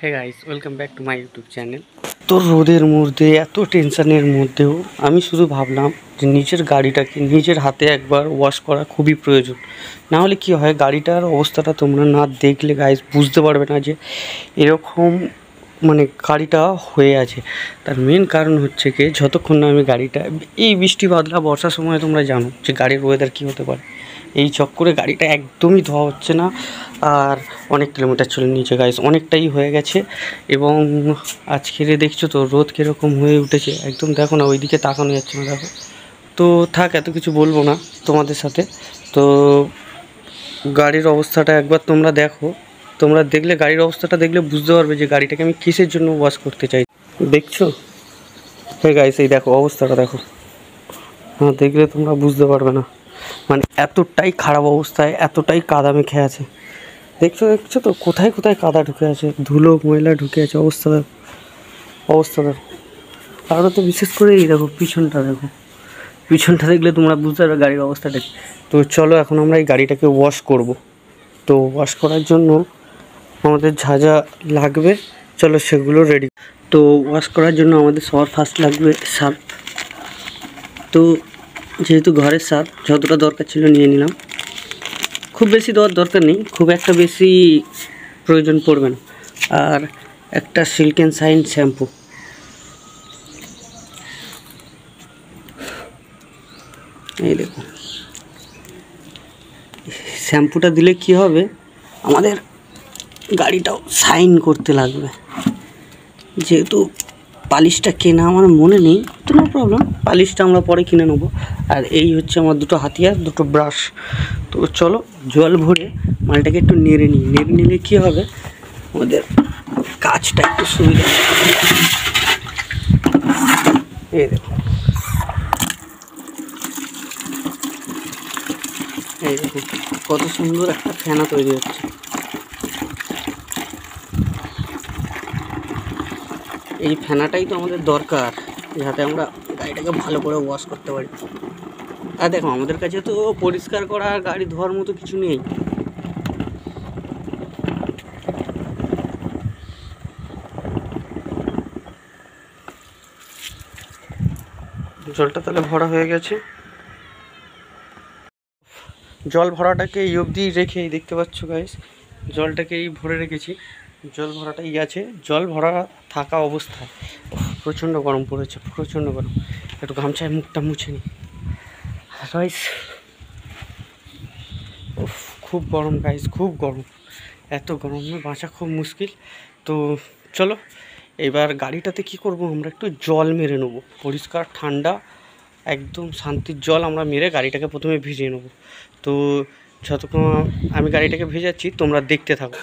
Hey guys, welcome back to my YouTube channel. তো রোদের মধ্যে এত টেনশনের মধ্যেও আমি শুধু ভাবলাম যে নিজের গাড়িটাকে নিজের হাতে একবার ওয়াশ করা খুবই প্রয়োজন। না হলে কী হয়, গাড়িটার অবস্থাটা তোমরা না দেখলে গাইস বুঝতে পারবে না যে এরকম গাড়িটা হয়ে আছে। তার মেন কারণ হচ্ছে কি, যতক্ষণ না আমি গাড়িটা এই বৃষ্টি বাদলা বর্ষার সময় তোমরা জানো যে গাড়ির ওয়েদার কী হতে পারে, এই চক্করে গাড়িটা একদমই ধোয়া হচ্ছে না। আর অনেক কিলোমিটার চলে নিয়েছে গাইস, অনেকটাই হয়ে গেছে। এবং আজকের দেখছো তো রোদ কীরকম হয়ে উঠেছে, একদম দেখো না, ওইদিকে তাকানো যাচ্ছে না, দেখো। তো থাক, এত কিছু বলবো না তোমাদের সাথে। তো গাড়ির অবস্থাটা একবার তোমরা দেখো, তোমরা দেখলে গাড়ির অবস্থাটা দেখলে বুঝতে পারবে যে গাড়িটাকে আমি কিসের জন্য ওয়াশ করতে চাই। দেখছো হ্যাঁ গাইস, এই দেখো অবস্থাটা দেখো, হ্যাঁ দেখলে তোমরা বুঝতে পারবে না। এতটাই খারাপ অবস্থায়, এতটাই কাদা মেখে আছে। দেখছো দেখছো তো কোথায় কোথায় কাদা ঢুকে আছে, ধুলো ময়লা ঢুকে আছে, অবস্থা দেখো, অবস্থা দেখো। আরও তো বিশেষ করে এই দেখো পিছনটা দেখো, পিছনটা দেখলে তোমরা বুঝতে পারবে গাড়ির অবস্থাটা কী। তো চলো এখন আমরা এই গাড়িটাকে ওয়াশ করব। তো ওয়াশ করার জন্য আমাদের যা যা লাগবে চলো সেগুলো রেডি। তো ওয়াশ করার জন্য আমাদের সবার ফার্স্ট লাগবে সার্ফ। তো যেহেতু ঘরের সার্ফ যতটা দরকার ছিল নিয়ে নিলাম, খুব বেশি দেওয়ার দরকার নেই, খুব একটা বেশি প্রয়োজন পড়বে না। আর একটা সিল্ক অ্যান্ড শাইন শ্যাম্পু। এই দেখুন, শ্যাম্পুটা দিলে কি হবে, আমাদের গাড়িটাও শাইন করতে লাগবে। যেহেতু পালিশটা কেনা আমার মনে নেই, তো নো প্রবলেম, পালিশটা আমরা পরে কিনে নেবো। আর এই হচ্ছে আমার দুটো হাতিয়ার, দুটো ব্রাশ। তো চলো জল ভরে মালটাকে একটু নেড়ে নিই, নেড়ে নিলে কী হবে, আমাদের কাজটা একটু সুবিধা। এই দেখো, এই দেখুন কত সুন্দর একটা ফেনা তৈরি হচ্ছে। এই ফেনাটাই তো আমাদের দরকার, যাতে আমরা গাড়িটাকে ভালো করে ওয়াশ করতে পারি। আর দেখো আমাদের কাছে তো পরিষ্কার করা আর গাড়ি ধোয়ার মতো কিছু নেই। জলটা তাহলে ভরা হয়ে গেছে। জল ভরাটাকে এই অবধি রেখে দেখতে পাচ্ছ গাইস, জলটাকে এই ভরে রেখেছি। জল ভরাটাই আছে, জল ভরা থাকা অবস্থায় প্রচণ্ড গরম পড়েছে, প্রচণ্ড গরম। একটু গামছায় মুখটা মুছে নিই গাইস। খুব গরম গাইস, খুব গরম, এত গরমে বাঁচা খুব মুশকিল। তো চলো এবার গাড়িটাতে কি করব, আমরা একটু জল মেরে নেবো, পরিষ্কার ঠান্ডা একদম শান্তির জল আমরা মেরে গাড়িটাকে প্রথমে ভিজিয়ে নেবো। তো যতক্ষণ আমি গাড়িটাকে ভেজাচ্ছি তোমরা দেখতে থাকো।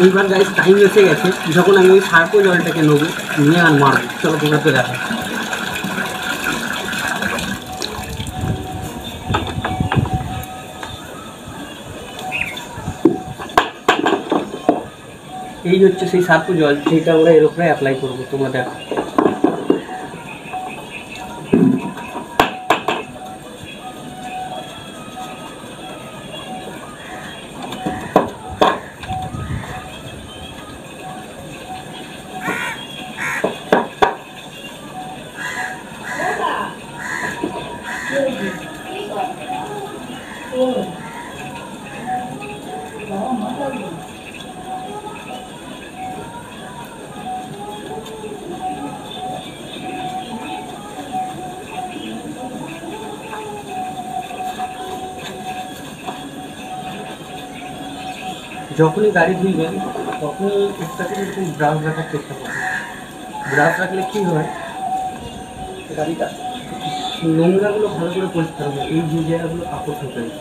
এইবার গাইস টাইম এসে গেছে যখন আমি ওই সার্পো জলটাকে নেবো, নিয়ে আর মারবো। চলো তোমাকে দেখা। এই হচ্ছে সেই সার্পো জল, যেটা আমরা এর উপরে অ্যাপ্লাই করবো, তোমরা দেখো। যখনই গাড়ি ধুইবেন তখনই একটাকে এরকম ব্রাশ রাখার চেষ্টা করবেন। ব্রাশ রাখলে কী হয়, গাড়িটা নোংরাগুলো ভালো করে পরিষ্কার হবে, এই যে জায়গাগুলো কাপড় ঢুকে যায়।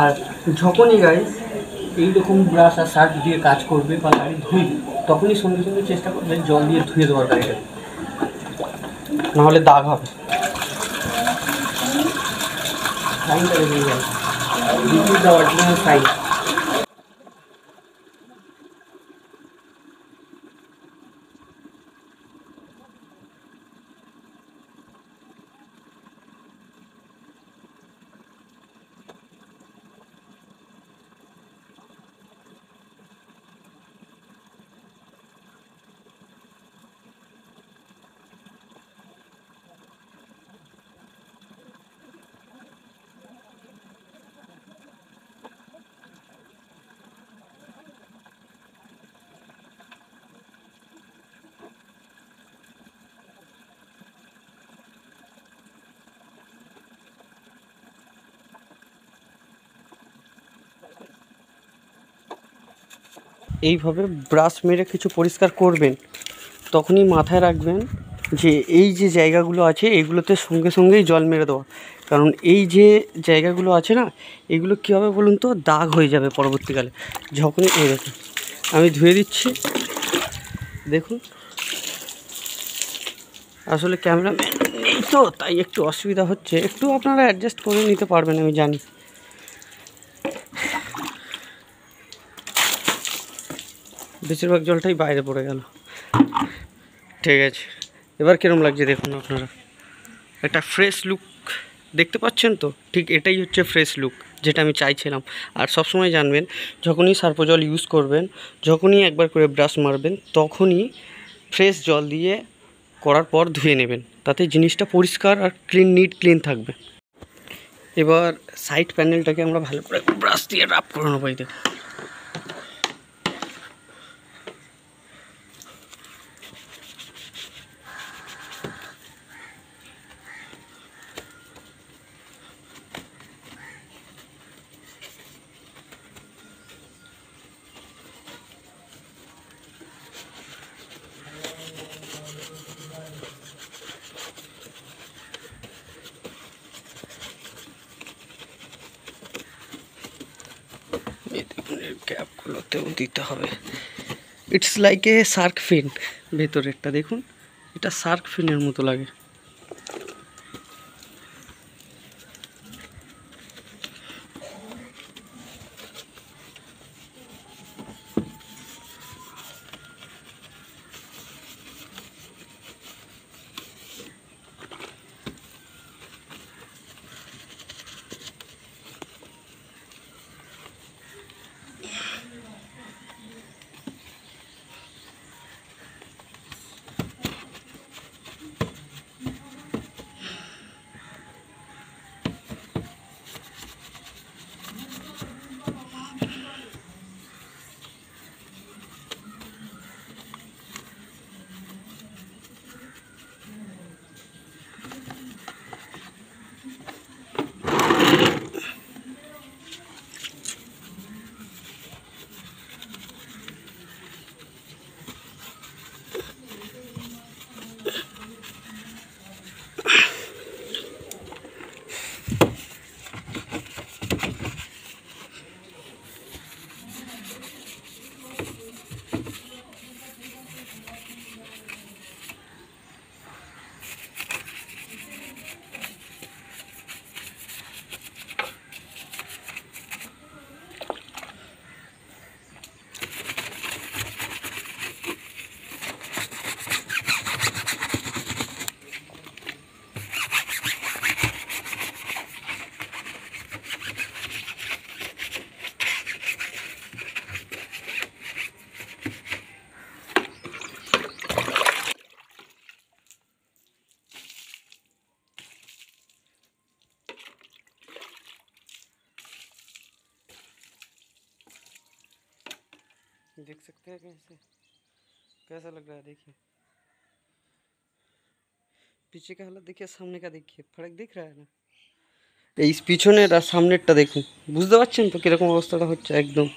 আর যখনই গাইস এইরকম ব্রাশ আর সার্ফ দিয়ে কাজ করবে বা গাড়ি ধুইবে, তখনই সঙ্গে সঙ্গে চেষ্টা করবেন জল দিয়ে ধুয়ে দেওয়ার গাড়িটা, নাহলে দাগ হবে। সাইনটা বেরিয়ে যাবে, this is the original sign. এইভাবে ব্রাশ মেরে কিছু পরিষ্কার করবেন, তখনই মাথায় রাখবেন যে এই যে জায়গাগুলো আছে এগুলোতে সঙ্গে সঙ্গেই জল মেরে দেওয়া। কারণ এই যে জায়গাগুলো আছে না, এগুলো কী হবে বলুন তো, দাগ হয়ে যাবে পরবর্তীকালে। যখনই এই দেখুন আমি ধুয়ে দিচ্ছি, দেখুন আসলে ক্যামেরাম্যান নেই তো তাই একটু অসুবিধা হচ্ছে, একটু আপনারা অ্যাডজাস্ট করে নিতে পারবেন আমি জানি। বেশিরভাগ জলটাই বাইরে পড়ে গেল। ঠিক আছে, এবার কীরকম লাগছে দেখুন আপনারা, একটা ফ্রেশ লুক দেখতে পাচ্ছেন তো, ঠিক এটাই হচ্ছে ফ্রেশ লুক যেটা আমি চাইছিলাম। আর সবসময় জানবেন যখনই সার্ফ জল ইউজ করবেন, যখনই একবার করে ব্রাশ মারবেন, তখনই ফ্রেশ জল দিয়ে করার পর ধুয়ে নেবেন, তাতে জিনিসটা পরিষ্কার আর নিট ক্লিন থাকবে। এবার সাইড প্যানেলটাকে আমরা ভালো করে ব্রাশ দিয়ে রাব করে নেবো। দেখুন ক্যাপগুলোতেও দিতে হবে। ইটস লাইক এ শার্ক ফিন, ভেতরেরটা দেখুন, এটা শার্ক ফিনের মতো লাগে। देख सकते हैं कैसे, कैसा लग रहा है देखिए। पीछे का हालत देखिए, सामने का देखिए, फर्क दिख रहा है ना। এই পিছনের আর সামনেরটা দেখুন, বুঝতে পারছেন তো কীরকম অবস্থাটা হচ্ছে একদম।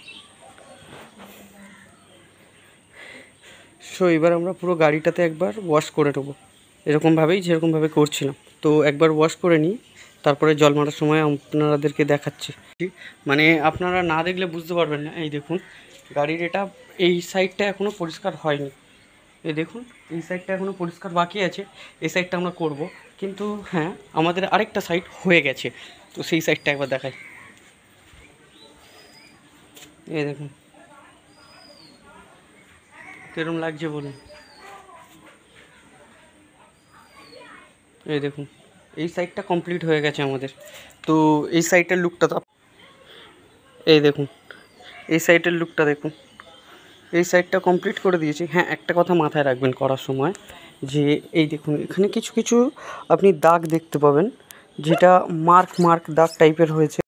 সো এবার আমরা পুরো গাড়িটাতে একবার ওয়াশ করে নেবো, এরকমভাবেই যেরকমভাবে করছিলাম। তো একবার ওয়াশ করে নিই, তারপরে জল মারার সময় আপনাদেরকে দেখাচ্ছি। মানে আপনারা না দেখলে বুঝতে পারবেন না। এই দেখুন গাড়ির এটা, এই সাইডটা এখনও পরিষ্কার হয়নি। এই দেখুন এই সাইডটা এখনও পরিষ্কার বাকি আছে, এই সাইডটা আমরা করব। কিন্তু হ্যাঁ, আমাদের আরেকটা সাইড হয়ে গেছে, তো সেই সাইডটা একবার দেখাই। এই দেখুন কিরম লাগছে বলুন। এই দেখুন এই সাইডটা কমপ্লিট হয়ে গেছে আমাদের। তো এই সাইডের লুকটা তো এই দেখুন, এই সাইডের লুকটা দেখুন, এই সাইডটা কমপ্লিট করে দিয়েছি। হ্যাঁ, একটা কথা মাথায় রাখবেন করার সময়, যে এই দেখুন এখানে কিছু কিছু আপনি দাগ দেখতে পাবেন, যেটা মার্ক দাগ টাইপের হয়েছে।